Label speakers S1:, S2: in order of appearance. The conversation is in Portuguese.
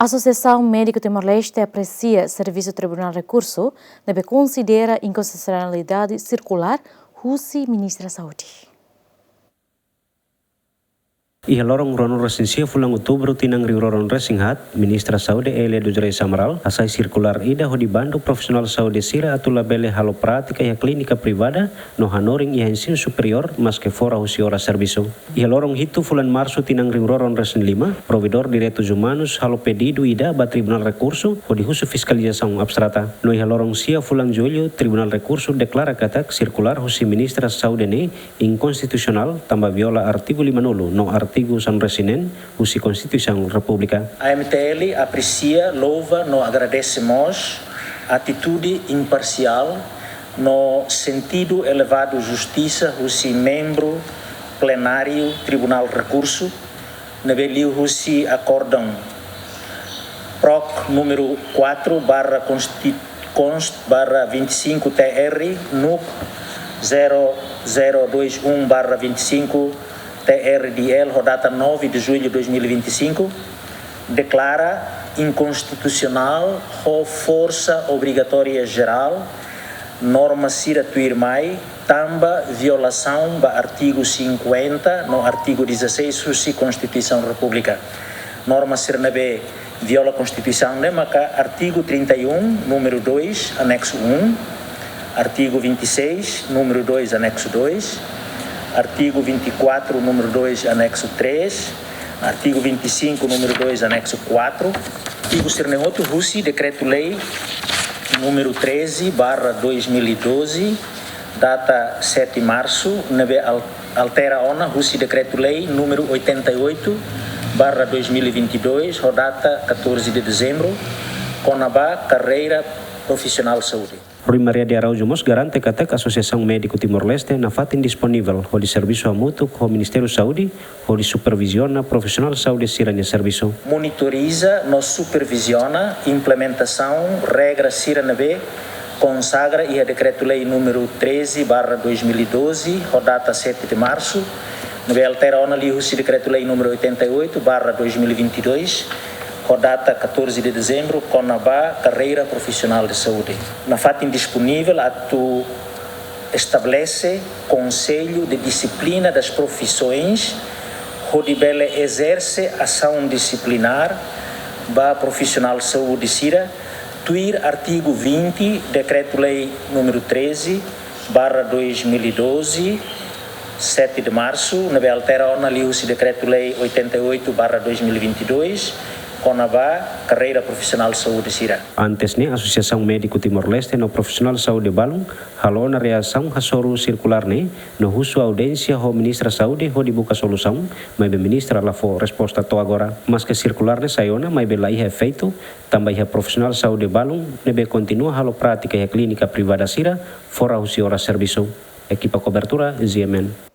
S1: A Associação Médico Timor-Leste aprecia serviço Tribunal Recurso, deve considera inconstitucionalidade circular, Husi Ministra da Saúde.
S2: Ia lorong rono resensia fulang outubro tinang riroron resinghat, Ministra Saúde Elia Dujrei Samaral, asai circular ida ho di Bandung profesional Saúde sira atula bele halo prática ia clínica privada no hanoring ia ensino superior mas que fora husi ora serviço. Ia lorong hitu fulan março tinang riroron resen 5, provedor direitos humanos halo pedido ida ba Tribunal Recurso ho di husu fiscalização abstrata. No ia lorong sia fulang julho Tribunal Recurso declara katak circular husi Ministra Saúde ne inconstitucional tamba viola artigo 50 no artigo San Resinen, usi Constituição República.
S3: A MTL aprecia, louva, no agradecemos a atitude imparcial no sentido elevado justiça, usi membro plenário Tribunal Recurso, nebeliu usi acórdão PROC número 4 barra const barra 25 TR NUC 0021 barra 25 TRDL, rodata 9 de julho de 2025, declara inconstitucional a força obrigatória geral, norma Cira Tuirmai, tamba violação do artigo 50, no artigo 16 da Constituição República. Norma Cirnabe viola a Constituição, mas artigo 31, número 2, anexo 1, artigo 26, número 2, anexo 2, artigo 24, número 2, anexo 3, artigo 25, número 2, anexo 4, artigo Cirnemoto Russi, decreto-lei número 13, barra 2012, data 7 de março, altera ona Russi, decreto-lei número 88, barra 2022, rodata 14 de dezembro, Conabá, carreira profissional saúde.
S2: Rui Maria de Araújo Mos garante katak Associação Médico Timor-Leste na fatin disponível ho di serviço mútuo com o Ministério da Saúde ho di supervisiona profissional saúde siranya serviço.
S3: Monitoriza, nos supervisiona implementação regra siranabe consagra e a decreto-lei número 13 barra 2012 rodata 7 de março nebe altera ona li husi decreto-lei número 88 barra 2022 rodata 14 de dezembro, Conabá, carreira profissional de saúde. Na fato indisponível, atu estabelece Conselho de Disciplina das Profissões, onde bele exerce ação disciplinar, ba profissional de saúde sira, tuir artigo 20, decreto-lei número 13, barra 2012, 7 de março, na altera ona liu-se decreto-lei 88, barra 2022, Conabá, carreira profissional de saúde sira.
S2: Antes ni Associação Médico Timor-Leste no profissional saúde balung halo na reação hasoru circular ni no husu audiência ho Ministra Saúde ho dibuka solução mai be ministra la fo resposta to agora mas que circular ne sayona mai be lai efeito também a profissional saúde balung nebe continua halo prática e clínica privada sira fora husi ora serviço. Equipa cobertura ZMN.